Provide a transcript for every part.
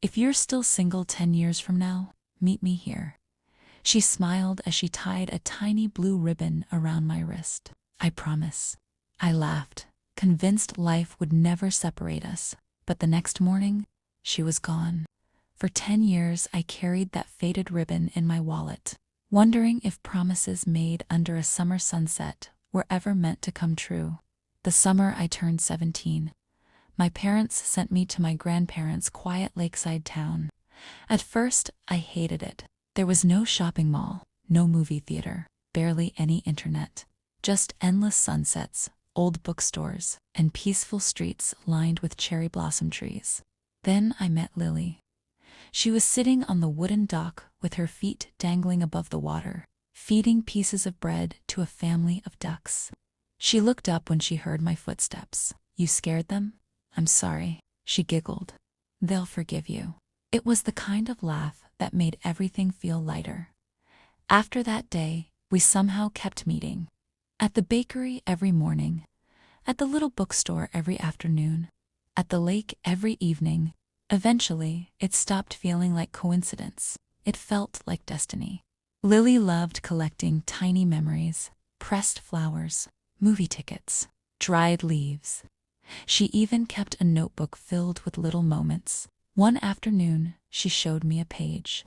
If you're still single 10 years from now, meet me here. She smiled as she tied a tiny blue ribbon around my wrist. I promise. I laughed, convinced life would never separate us. But the next morning, she was gone. For 10 years, I carried that faded ribbon in my wallet, wondering if promises made under a summer sunset were ever meant to come true. The summer I turned 17, my parents sent me to my grandparents' quiet lakeside town. At first, I hated it. There was no shopping mall, no movie theater, barely any internet. Just endless sunsets, old bookstores, and peaceful streets lined with cherry blossom trees. Then I met Lily. She was sitting on the wooden dock with her feet dangling above the water, feeding pieces of bread to a family of ducks. She looked up when she heard my footsteps. "You scared them?" "I'm sorry," she giggled. "They'll forgive you." It was the kind of laugh that made everything feel lighter. After that day, we somehow kept meeting. At the bakery every morning, at the little bookstore every afternoon, at the lake every evening. Eventually, it stopped feeling like coincidence. It felt like destiny. Lily loved collecting tiny memories, pressed flowers, movie tickets, dried leaves. She even kept a notebook filled with little moments. One afternoon, she showed me a page.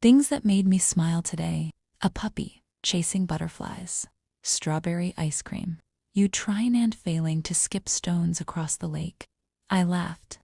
Things that made me smile today: a puppy chasing butterflies, strawberry ice cream, you trying and failing to skip stones across the lake. I laughed.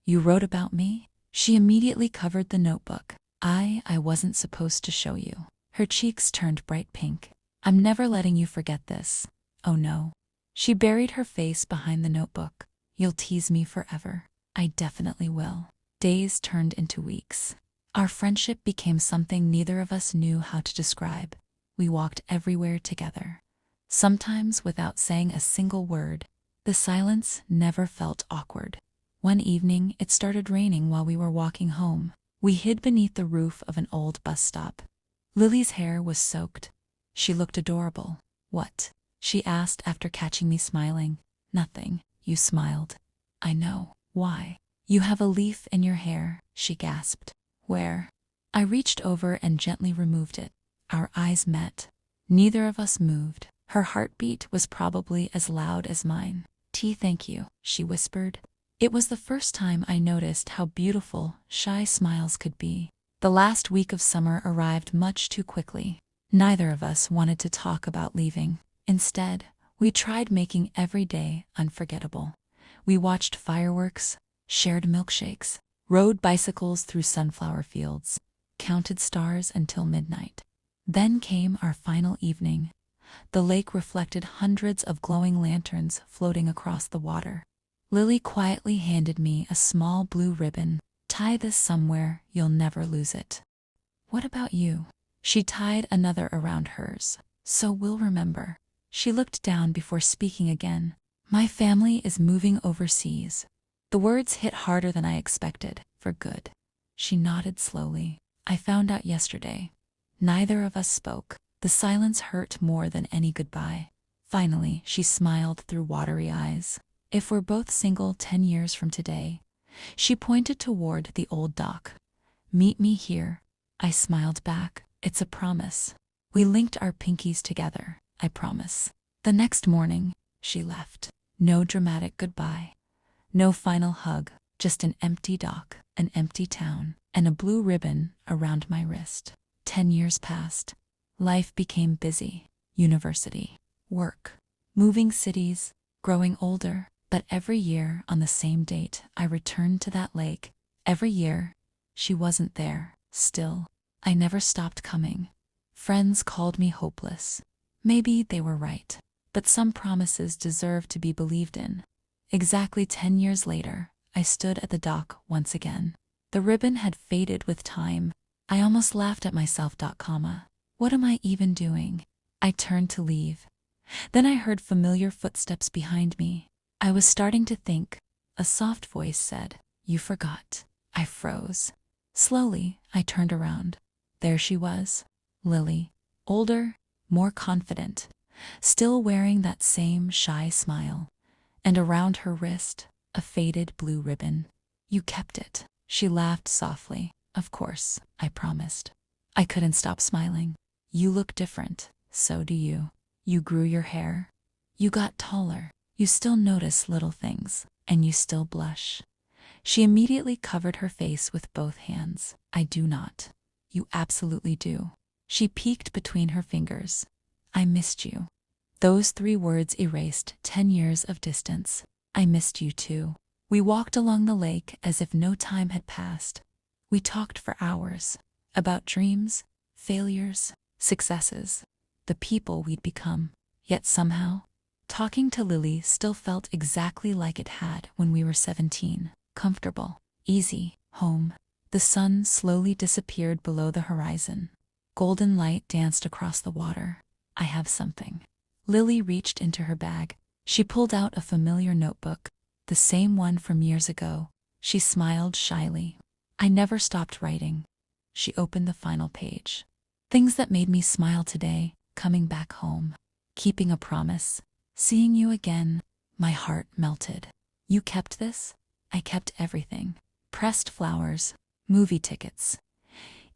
"You wrote about me?" She immediately covered the notebook. I wasn't supposed to show you." Her cheeks turned bright pink. "I'm never letting you forget this." "Oh no." She buried her face behind the notebook. "You'll tease me forever." "I definitely will." Days turned into weeks. Our friendship became something neither of us knew how to describe. We walked everywhere together, sometimes without saying a single word. The silence never felt awkward. One evening, it started raining while we were walking home. We hid beneath the roof of an old bus stop. Lily's hair was soaked. She looked adorable. "What?" she asked after catching me smiling. "Nothing." "You smiled." "I know." "Why?" "You have a leaf in your hair," she gasped. "Where?" I reached over and gently removed it. Our eyes met. Neither of us moved. Her heartbeat was probably as loud as mine. Thank you," she whispered. It was the first time I noticed how beautiful shy smiles could be. The last week of summer arrived much too quickly. Neither of us wanted to talk about leaving. Instead, we tried making every day unforgettable. We watched fireworks, shared milkshakes, rode bicycles through sunflower fields, counted stars until midnight. Then came our final evening. The lake reflected hundreds of glowing lanterns floating across the water. Lily quietly handed me a small blue ribbon. "Tie this somewhere, you'll never lose it." "What about you?" She tied another around hers. "So we'll remember." She looked down before speaking again. "My family is moving overseas." The words hit harder than I expected. "For good." She nodded slowly. "I found out yesterday." Neither of us spoke. The silence hurt more than any goodbye. Finally, she smiled through watery eyes. "If we're both single 10 years from today," she pointed toward the old dock, "meet me here." I smiled back. "It's a promise." We linked our pinkies together. "I promise." The next morning, she left. No dramatic goodbye. No final hug. Just an empty dock, an empty town, and a blue ribbon around my wrist. 10 years passed. Life became busy. University, work, moving cities, growing older. But every year, on the same date, I returned to that lake. Every year, she wasn't there. Still, I never stopped coming. Friends called me hopeless. Maybe they were right. But some promises deserve to be believed in. Exactly 10 years later, I stood at the dock once again. The ribbon had faded with time. I almost laughed at myself. What am I even doing? I turned to leave. Then I heard familiar footsteps behind me. I was starting to think. A soft voice said, "You forgot." I froze. Slowly, I turned around. There she was, Lily. Older, more confident, still wearing that same shy smile. And around her wrist, a faded blue ribbon. "You kept it." She laughed softly. Of course, I promised. I couldn't stop smiling. You look different. So do you. You grew your hair. You got taller. You still notice little things. And you still blush. She immediately covered her face with both hands. I do not. You absolutely do. She peeked between her fingers. I missed you. Those 3 words erased 10 years of distance. I missed you too. We walked along the lake as if no time had passed. We talked for hours. About dreams, failures, successes, the people we'd become. Yet somehow, talking to Lily still felt exactly like it had when we were 17. Comfortable, easy, home. The sun slowly disappeared below the horizon. Golden light danced across the water. I have something. Lily reached into her bag. She pulled out a familiar notebook, the same one from years ago. She smiled shyly. I never stopped writing. She opened the final page. Things that made me smile today, coming back home, keeping a promise, seeing you again. My heart melted. You kept this? I kept everything. Pressed flowers, movie tickets,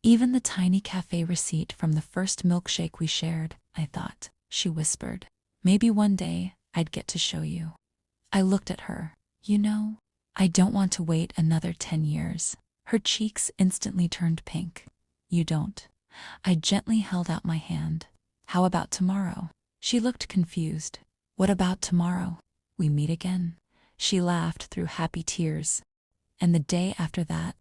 even the tiny cafe receipt from the first milkshake we shared. I thought, she whispered. Maybe one day I'd get to show you. I looked at her. You know, I don't want to wait another 10 years. Her cheeks instantly turned pink. You don't. I gently held out my hand. How about tomorrow? She looked confused. What about tomorrow? We meet again. She laughed through happy tears. And the day after that,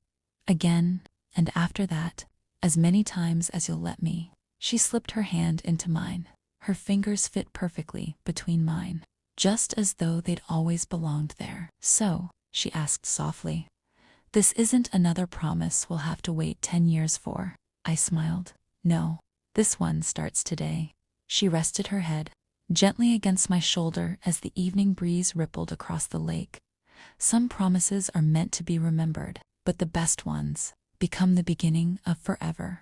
again, and after that, as many times as you'll let me. She slipped her hand into mine. Her fingers fit perfectly between mine, just as though they'd always belonged there. So, she asked softly, this isn't another promise we'll have to wait 10 years for. I smiled. No, this one starts today. She rested her head gently against my shoulder as the evening breeze rippled across the lake. Some promises are meant to be remembered, but the best ones become the beginning of forever.